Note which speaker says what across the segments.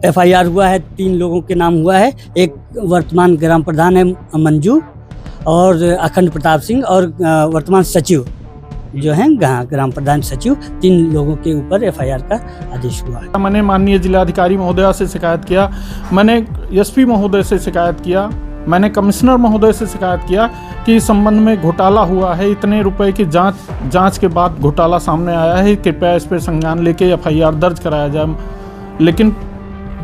Speaker 1: FIR हुआ है, 3 लोगों के नाम हुआ है। एक वर्तमान ग्राम प्रधान है मंजू, और अखंड प्रताप सिंह, और वर्तमान सचिव जो हैं ग्राम प्रधान सचिव, 3 लोगों के ऊपर एफआईआर का आदेश हुआ है।
Speaker 2: मैंने माननीय जिलाधिकारी महोदया से शिकायत किया, मैंने एसपी महोदय से शिकायत किया, मैंने कमिश्नर महोदय से शिकायत किया कि इस संबंध में घोटाला हुआ है, इतने रुपए की जांच के बाद घोटाला सामने आया है, कृपया इस पर संज्ञान लेके एफआईआर दर्ज कराया जाए। लेकिन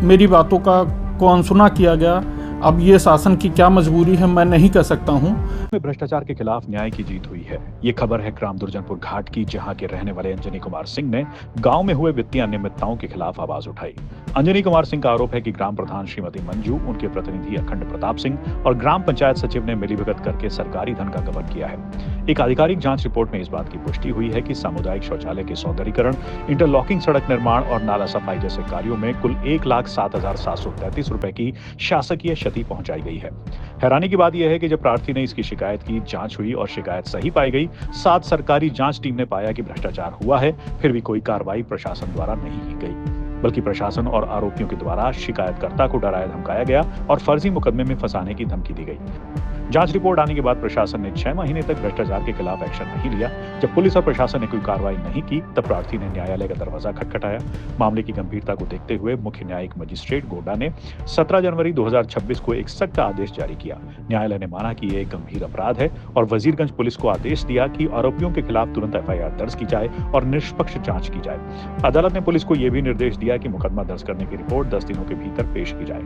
Speaker 2: मेरी बातों को अनसुना किया गया। अब ये शासन की क्या मजबूरी है मैं नहीं कह सकता हूँ।
Speaker 3: भ्रष्टाचार के खिलाफ न्याय की जीत हुई है। ये खबर है ग्राम दुर्जनपुर घाट की, जहां के रहने वाले अंजनी कुमार सिंह ने गांव में हुए वित्तीय अनियमितताओं के खिलाफ आवाज उठाई। अंजनी कुमार सिंह का आरोप है कि ग्राम प्रधान श्रीमती मंजू, उनके प्रतिनिधि अखंड प्रताप सिंह और ग्राम पंचायत सचिव ने मिलीभगत करके सरकारी धन का गबन किया है। एक आधिकारिक जांच रिपोर्ट में इस बात की पुष्टि हुई है कि सामुदायिक शौचालय के सौंदर्यीकरण, इंटरलॉकिंग सड़क निर्माण और नाला सफाई जैसे कार्यों में कुल 1,07,733 रुपए की शासकीय क्षति पहुंचाई गई है। हैरानी की बात यह है कि जब प्रार्थी ने इसकी शिकायत की, जांच हुई और शिकायत सही पाई गई। साथ सरकारी जांच टीम ने पाया कि भ्रष्टाचार हुआ है, फिर भी कोई कार्रवाई प्रशासन द्वारा नहीं की गई, बल्कि प्रशासन और आरोपियों के द्वारा शिकायतकर्ता को डराया धमकाया गया और फर्जी मुकदमे में फंसाने की धमकी दी गई। जांच रिपोर्ट आने के बाद प्रशासन ने 6 महीने तक भ्रष्टाचार के खिलाफ एक्शन नहीं लिया। जब पुलिस और प्रशासन ने कोई कार्रवाई नहीं की, तब प्रार्थी ने न्यायालय का दरवाजा खटखटाया। मामले की गंभीरता को देखते हुए मुख्य न्यायिक मजिस्ट्रेट गोड्डा ने 17 जनवरी 2026 को एक सख्त आदेश जारी किया। न्यायालय ने माना कि यह एक गंभीर अपराध है और वजीरगंज पुलिस को आदेश दिया कि आरोपियों के खिलाफ तुरंत एफआईआर दर्ज की जाए और निष्पक्ष जांच की जाए। अदालत ने पुलिस को यह भी निर्देश दिया कि मुकदमा दर्ज करने की रिपोर्ट 10 दिनों के भीतर पेश की जाए।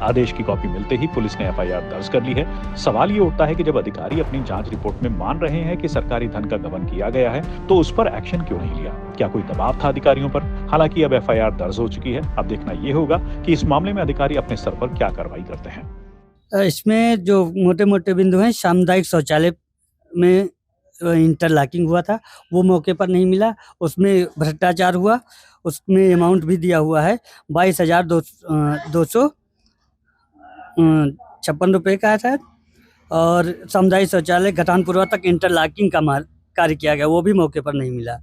Speaker 3: आदेश की कॉपी मिलते ही पुलिस ने एफआईआर दर्ज कर ली है। सवाल ये उठता है कि जब अधिकारी अपनी जांच रिपोर्ट में मान रहे हैं कि सरकारी धन का गबन किया गया है, तो उस पर एक्शन क्यों नहीं लिया? क्या कोई दबाव था अधिकारियों पर? हालांकि अब एफआईआर दर्ज हो चुकी है। अब देखना यह होगा कि इस मामले में अधिकारी अपने स्तर पर क्या कार्रवाई करते हैं।
Speaker 1: इसमें जो मोटे मोटे बिंदु हैं, सामुदायिक शौचालय में इंटरलॉकिंग हुआ था, वो मौके पर नहीं मिला। उसमें भ्रष्टाचार हुआ, उसमें अमाउंट भी दिया हुआ है 22,256 रुपये का है। और सामुदायिक शौचालय घटानपुरवा तक इंटरलॉकिंग का कार्य किया गया, वो भी मौके पर नहीं मिला।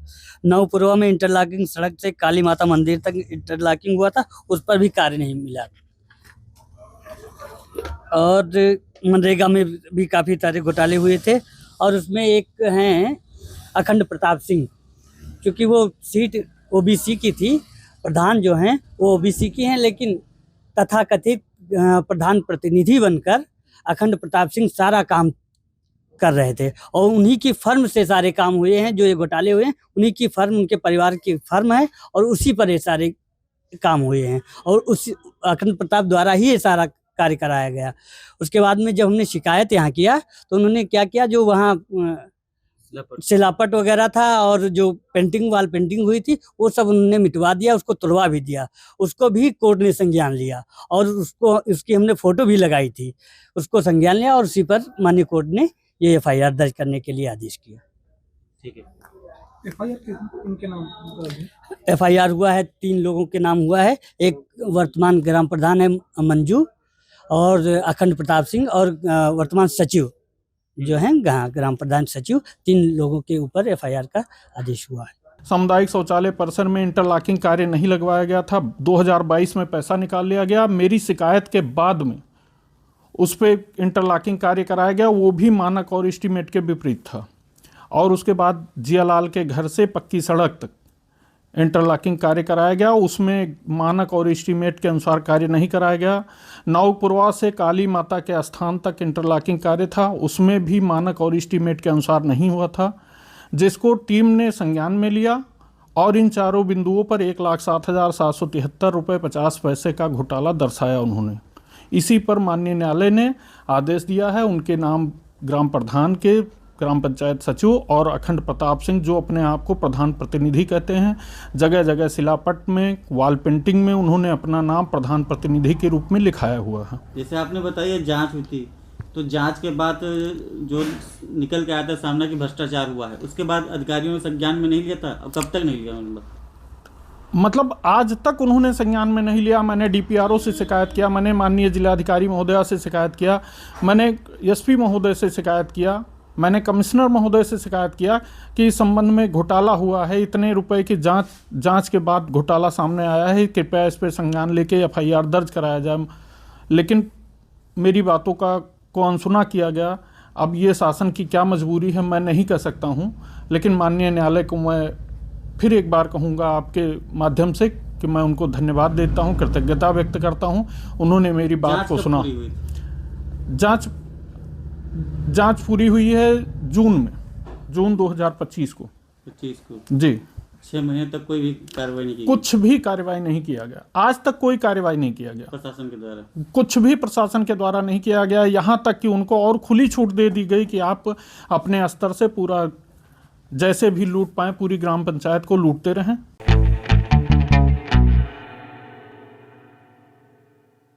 Speaker 1: नवपुरवा में इंटरलॉकिंग सड़क से काली माता मंदिर तक इंटरलॉकिंग हुआ था, उस पर भी कार्य नहीं मिला। और मनरेगा में भी काफ़ी सारे घोटाले हुए थे। और उसमें एक हैं अखंड प्रताप सिंह, क्योंकि वो सीट ओबीसी की थी, प्रधान जो हैं वो ओबीसी की हैं, लेकिन तथाकथित प्रधान प्रतिनिधि बनकर अखंड प्रताप सिंह सारा काम कर रहे थे और उन्हीं की फर्म से सारे काम हुए हैं। जो ये घोटाले हुए हैं, उन्हीं की फर्म, उनके परिवार की फर्म है और उसी पर ये सारे काम हुए हैं और उस अखंड प्रताप द्वारा ही ये सारा कार्य कराया गया। उसके बाद में जब हमने शिकायत यहाँ किया तो उन्होंने क्या किया, जो वहाँ सिलापट वगैरह था और जो वाल पेंटिंग हुई थी, वो सब उन्होंने मिटवा दिया, उसको तुड़वा भी दिया। उसको भी कोर्ट ने संज्ञान लिया और उसकी हमने फोटो भी लगाई थी, उसको संज्ञान लिया और उसी पर माननीय कोर्ट ने ये एफआईआर दर्ज करने के लिए आदेश किया।
Speaker 2: ठीक है। उनके नाम
Speaker 1: एफआईआर हुआ है, 3 लोगों के नाम हुआ है। एक वर्तमान ग्राम प्रधान है मंजू, और अखंड प्रताप सिंह, और वर्तमान सचिव जो हैं ग्राम प्रधान सचिव, 3 लोगों के ऊपर एफआईआर का आदेश हुआ है।
Speaker 2: सामुदायिक शौचालय परिसर में इंटरलॉकिंग कार्य नहीं लगवाया गया था। 2022 में पैसा निकाल लिया गया। मेरी शिकायत के बाद में उस पर इंटरलॉकिंग कार्य कराया गया, वो भी मानक और एस्टीमेट के विपरीत था। और उसके बाद जियालाल के घर से पक्की सड़क तक इंटरलॉकिंग कार्य कराया गया, उसमें मानक और एस्टीमेट के अनुसार कार्य नहीं कराया गया। नवपुरवा से काली माता के स्थान तक इंटरलॉकिंग कार्य था, उसमें भी मानक और एस्टीमेट के अनुसार नहीं हुआ था, जिसको टीम ने संज्ञान में लिया और इन चारों बिंदुओं पर 1,07,773 रुपये 50 पैसे का घोटाला दर्शाया उन्होंने। इसी पर माननीय न्यायालय ने आदेश दिया है। उनके नाम ग्राम प्रधान के, ग्राम पंचायत सचिव और अखंड प्रताप सिंह, जो अपने आप को प्रधान प्रतिनिधि कहते हैं, जगह जगह सिलापट में, वॉल पेंटिंग में उन्होंने अपना नाम प्रधान प्रतिनिधि के रूप में लिखाया हुआ है।
Speaker 4: जैसे आपने बताया जांच हुई थी, तो जांच के बाद जो निकल के आया था सामने कि भ्रष्टाचार हुआ है, उसके बाद अधिकारियों ने संज्ञान में नहीं लिया था। अब कब तक नहीं लिया?
Speaker 2: मतलब आज तक उन्होंने संज्ञान में नहीं लिया। मैंने डीपीआरओ से शिकायत किया, मैंने माननीय जिलाधिकारी महोदया से शिकायत किया, मैंने एसपी महोदय से शिकायत किया, मैंने कमिश्नर महोदय से शिकायत किया कि इस संबंध में घोटाला हुआ है, इतने रुपए की जांच के बाद घोटाला सामने आया है, कृपया इस पर संज्ञान लेके एफआईआर दर्ज कराया जाए। लेकिन मेरी बातों को अनसुना किया गया। अब ये शासन की क्या मजबूरी है मैं नहीं कह सकता हूँ, लेकिन माननीय न्यायालय को मैं फिर एक बार कहूँगा आपके माध्यम से कि मैं उनको धन्यवाद देता हूँ, कृतज्ञता व्यक्त करता हूँ। उन्होंने मेरी बात को सुना। जांच पूरी हुई है जून 2025 को।
Speaker 4: 25 को
Speaker 2: जी।
Speaker 4: 6 महीने तक कोई भी कार्रवाई नहीं की
Speaker 2: कुछ भी कार्रवाई नहीं किया गया, आज तक कोई कार्रवाई नहीं किया गया
Speaker 4: प्रशासन के द्वारा,
Speaker 2: कुछ भी प्रशासन के द्वारा नहीं किया गया। यहाँ तक कि उनको और खुली छूट दे दी गई कि आप अपने स्तर से पूरा जैसे भी लूट पाएं पूरी ग्राम पंचायत को लूटते रहें।